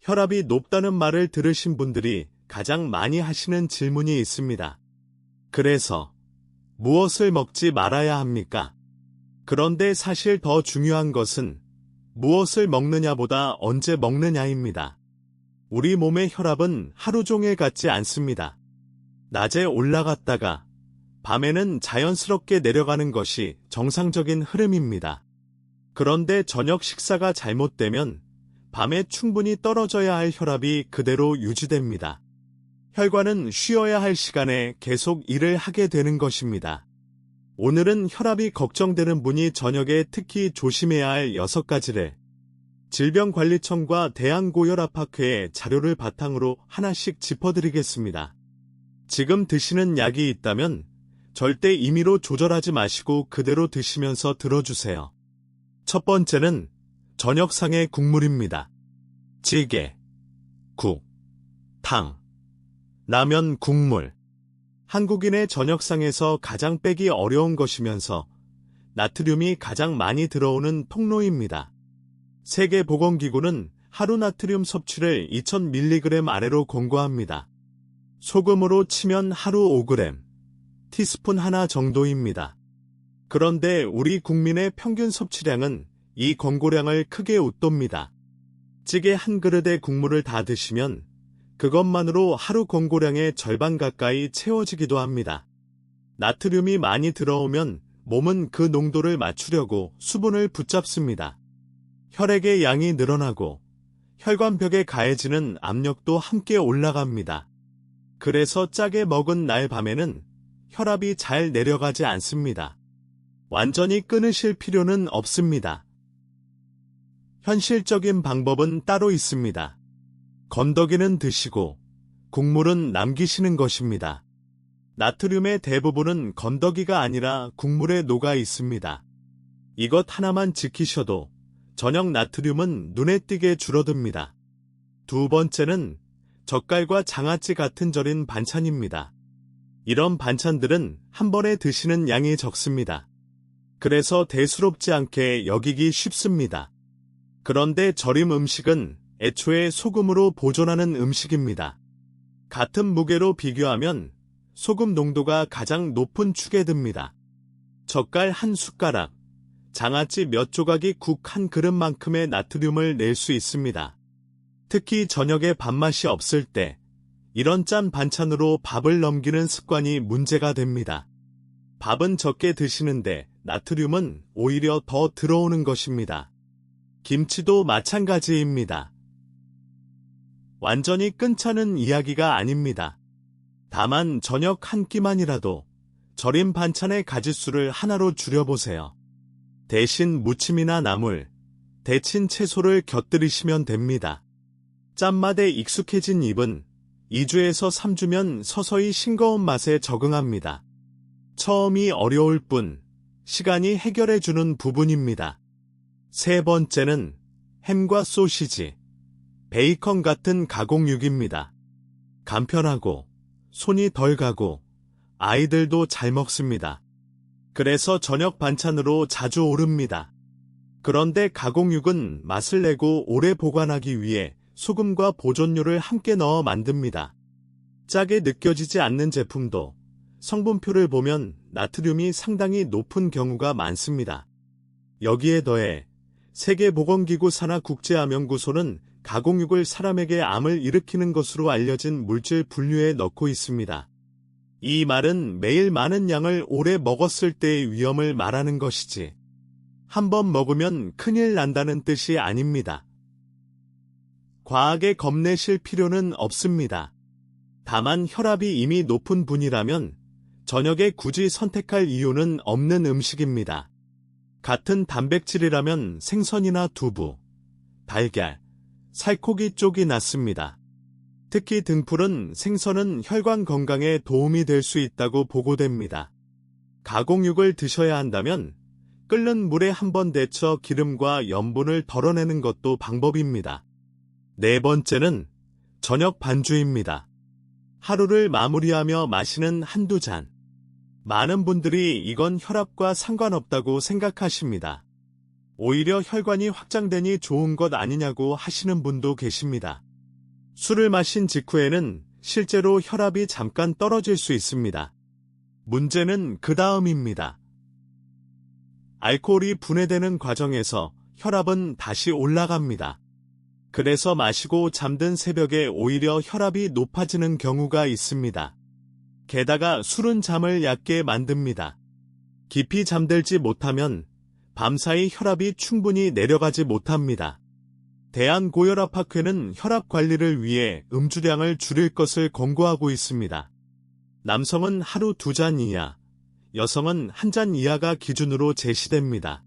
혈압이 높다는 말을 들으신 분들이 가장 많이 하시는 질문이 있습니다. 그래서 무엇을 먹지 말아야 합니까? 그런데 사실 더 중요한 것은 무엇을 먹느냐보다 언제 먹느냐입니다. 우리 몸의 혈압은 하루 종일 같지 않습니다. 낮에 올라갔다가 밤에는 자연스럽게 내려가는 것이 정상적인 흐름입니다. 그런데 저녁 식사가 잘못되면 밤에 충분히 떨어져야 할 혈압이 그대로 유지됩니다. 혈관은 쉬어야 할 시간에 계속 일을 하게 되는 것입니다. 오늘은 혈압이 걱정되는 분이 저녁에 특히 조심해야 할 6가지를 질병관리청과 대한고혈압학회의 자료를 바탕으로 하나씩 짚어드리겠습니다. 지금 드시는 약이 있다면 절대 임의로 조절하지 마시고 그대로 드시면서 들어주세요. 첫 번째는 저녁상의 국물입니다. 찌개, 국, 탕, 라면, 국물. 한국인의 저녁상에서 가장 빼기 어려운 것이면서 나트륨이 가장 많이 들어오는 통로입니다. 세계보건기구는 하루 나트륨 섭취를 2000mg 아래로 권고합니다. 소금으로 치면 하루 5g, 티스푼 하나 정도입니다. 그런데 우리 국민의 평균 섭취량은 이 권고량을 크게 웃돕니다. 찌개 한 그릇의 국물을 다 드시면 그것만으로 하루 권고량의 절반 가까이 채워지기도 합니다. 나트륨이 많이 들어오면 몸은 그 농도를 맞추려고 수분을 붙잡습니다. 혈액의 양이 늘어나고 혈관벽에 가해지는 압력도 함께 올라갑니다. 그래서 짜게 먹은 날 밤에는 혈압이 잘 내려가지 않습니다. 완전히 끊으실 필요는 없습니다. 현실적인 방법은 따로 있습니다. 건더기는 드시고 국물은 남기시는 것입니다. 나트륨의 대부분은 건더기가 아니라 국물에 녹아 있습니다. 이것 하나만 지키셔도 저녁 나트륨은 눈에 띄게 줄어듭니다. 두 번째는 젓갈과 장아찌 같은 절인 반찬입니다. 이런 반찬들은 한 번에 드시는 양이 적습니다. 그래서 대수롭지 않게 여기기 쉽습니다. 그런데 절임 음식은 애초에 소금으로 보존하는 음식입니다. 같은 무게로 비교하면 소금 농도가 가장 높은 축에 듭니다. 젓갈 한 숟가락, 장아찌 몇 조각이 국 한 그릇만큼의 나트륨을 낼 수 있습니다. 특히 저녁에 밥맛이 없을 때 이런 짠 반찬으로 밥을 넘기는 습관이 문제가 됩니다. 밥은 적게 드시는데 나트륨은 오히려 더 들어오는 것입니다. 김치도 마찬가지입니다. 완전히 끊자는 이야기가 아닙니다. 다만 저녁 한 끼만이라도 절임 반찬의 가짓수를 하나로 줄여보세요. 대신 무침이나 나물, 데친 채소를 곁들이시면 됩니다. 짠맛에 익숙해진 입은 2주에서 3주면 서서히 싱거운 맛에 적응합니다. 처음이 어려울 뿐 시간이 해결해주는 부분입니다. 세 번째는 햄과 소시지, 베이컨 같은 가공육입니다. 간편하고 손이 덜 가고 아이들도 잘 먹습니다. 그래서 저녁 반찬으로 자주 오릅니다. 그런데 가공육은 맛을 내고 오래 보관하기 위해 소금과 보존료를 함께 넣어 만듭니다. 짜게 느껴지지 않는 제품도 성분표를 보면 나트륨이 상당히 높은 경우가 많습니다. 여기에 더해 세계보건기구 산하국제암연구소는 가공육을 사람에게 암을 일으키는 것으로 알려진 물질 분류에 넣고 있습니다. 이 말은 매일 많은 양을 오래 먹었을 때의 위험을 말하는 것이지 한 번 먹으면 큰일 난다는 뜻이 아닙니다. 과하게 겁내실 필요는 없습니다. 다만 혈압이 이미 높은 분이라면 저녁에 굳이 선택할 이유는 없는 음식입니다. 같은 단백질이라면 생선이나 두부, 달걀, 살코기 쪽이 낫습니다. 특히 등푸른 생선은 혈관 건강에 도움이 될 수 있다고 보고됩니다. 가공육을 드셔야 한다면 끓는 물에 한번 데쳐 기름과 염분을 덜어내는 것도 방법입니다. 네 번째는 저녁 반주입니다. 하루를 마무리하며 마시는 한두 잔. 많은 분들이 이건 혈압과 상관없다고 생각하십니다. 오히려 혈관이 확장되니 좋은 것 아니냐고 하시는 분도 계십니다. 술을 마신 직후에는 실제로 혈압이 잠깐 떨어질 수 있습니다. 문제는 그 다음입니다. 알코올이 분해되는 과정에서 혈압은 다시 올라갑니다. 그래서 마시고 잠든 새벽에 오히려 혈압이 높아지는 경우가 있습니다. 게다가 술은 잠을 얕게 만듭니다. 깊이 잠들지 못하면 밤사이 혈압이 충분히 내려가지 못합니다. 대한고혈압학회는 혈압 관리를 위해 음주량을 줄일 것을 권고하고 있습니다. 남성은 하루 2잔 이하, 여성은 1잔 이하가 기준으로 제시됩니다.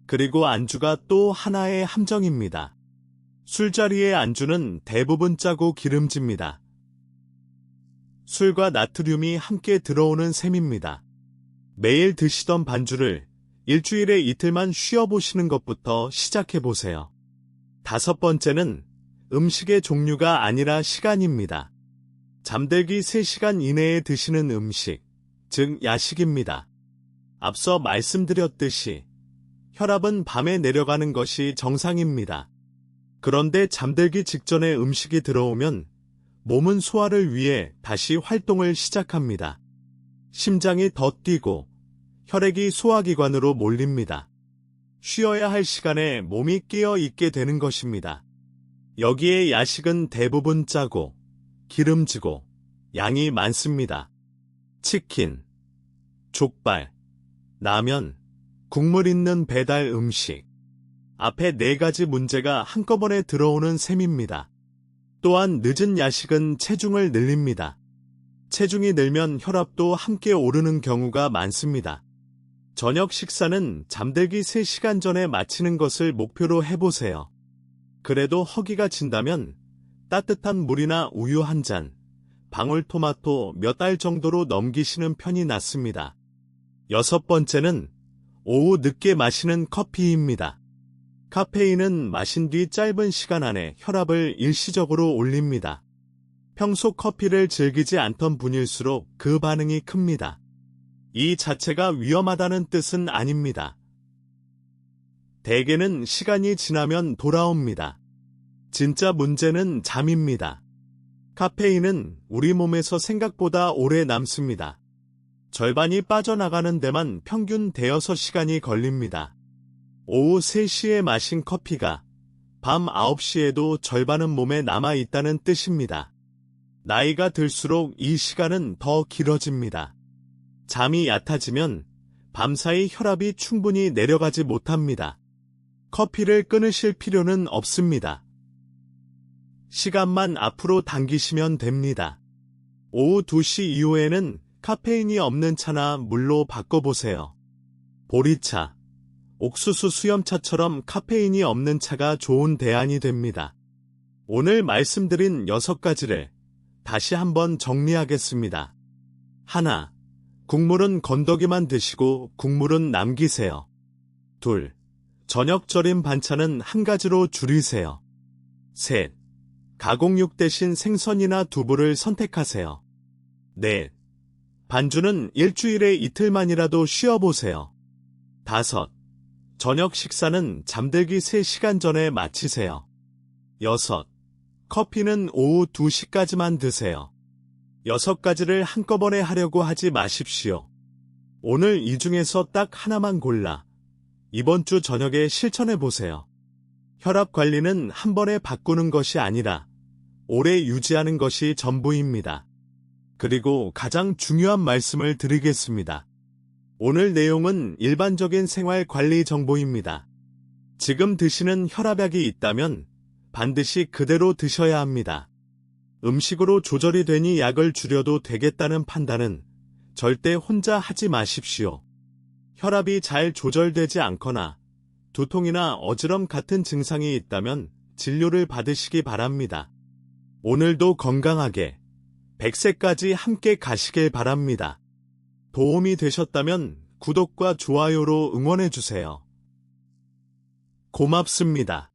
그리고 안주가 또 하나의 함정입니다. 술자리의 안주는 대부분 짜고 기름집니다. 술과 나트륨이 함께 들어오는 셈입니다. 매일 드시던 반주를 일주일에 이틀만 쉬어보시는 것부터 시작해보세요. 5번째는 음식의 종류가 아니라 시간입니다. 잠들기 3시간 이내에 드시는 음식, 즉 야식입니다. 앞서 말씀드렸듯이 혈압은 밤에 내려가는 것이 정상입니다. 그런데 잠들기 직전에 음식이 들어오면 몸은 소화를 위해 다시 활동을 시작합니다. 심장이 더 뛰고 혈액이 소화기관으로 몰립니다. 쉬어야 할 시간에 몸이 깨어 있게 되는 것입니다. 여기에 야식은 대부분 짜고 기름지고 양이 많습니다. 치킨, 족발, 라면, 국물 있는 배달 음식. 앞에 4가지 문제가 한꺼번에 들어오는 셈입니다. 또한 늦은 야식은 체중을 늘립니다. 체중이 늘면 혈압도 함께 오르는 경우가 많습니다. 저녁 식사는 잠들기 3시간 전에 마치는 것을 목표로 해보세요. 그래도 허기가 진다면 따뜻한 물이나 우유 한 잔, 방울토마토 몇 알 정도로 넘기시는 편이 낫습니다. 6번째는 오후 늦게 마시는 커피입니다. 카페인은 마신 뒤 짧은 시간 안에 혈압을 일시적으로 올립니다. 평소 커피를 즐기지 않던 분일수록 그 반응이 큽니다. 이 자체가 위험하다는 뜻은 아닙니다. 대개는 시간이 지나면 돌아옵니다. 진짜 문제는 잠입니다. 카페인은 우리 몸에서 생각보다 오래 남습니다. 절반이 빠져나가는 데만 평균 6시간이 걸립니다. 오후 3시에 마신 커피가 밤 9시에도 절반은 몸에 남아있다는 뜻입니다. 나이가 들수록 이 시간은 더 길어집니다. 잠이 얕아지면 밤사이 혈압이 충분히 내려가지 못합니다. 커피를 끊으실 필요는 없습니다. 시간만 앞으로 당기시면 됩니다. 오후 2시 이후에는 카페인이 없는 차나 물로 바꿔보세요. 보리차, 옥수수 수염차처럼 카페인이 없는 차가 좋은 대안이 됩니다. 오늘 말씀드린 6가지를 다시 한번 정리하겠습니다. 1. 국물은 건더기만 드시고 국물은 남기세요. 2. 저녁 절임 반찬은 1가지로 줄이세요. 3. 가공육 대신 생선이나 두부를 선택하세요. 4. 반주는 일주일에 이틀만이라도 쉬어보세요. 5. 저녁 식사는 잠들기 3시간 전에 마치세요. 6. 커피는 오후 2시까지만 드세요. 6가지를 한꺼번에 하려고 하지 마십시오. 오늘 이 중에서 딱 하나만 골라 이번 주 저녁에 실천해보세요. 혈압 관리는 한 번에 바꾸는 것이 아니라 오래 유지하는 것이 전부입니다. 그리고 가장 중요한 말씀을 드리겠습니다. 오늘 내용은 일반적인 생활 관리 정보입니다. 지금 드시는 혈압약이 있다면 반드시 그대로 드셔야 합니다. 음식으로 조절이 되니 약을 줄여도 되겠다는 판단은 절대 혼자 하지 마십시오. 혈압이 잘 조절되지 않거나 두통이나 어지럼 같은 증상이 있다면 진료를 받으시기 바랍니다. 오늘도 건강하게 100세까지 함께 가시길 바랍니다. 도움이 되셨다면 구독과 좋아요로 응원해주세요. 고맙습니다.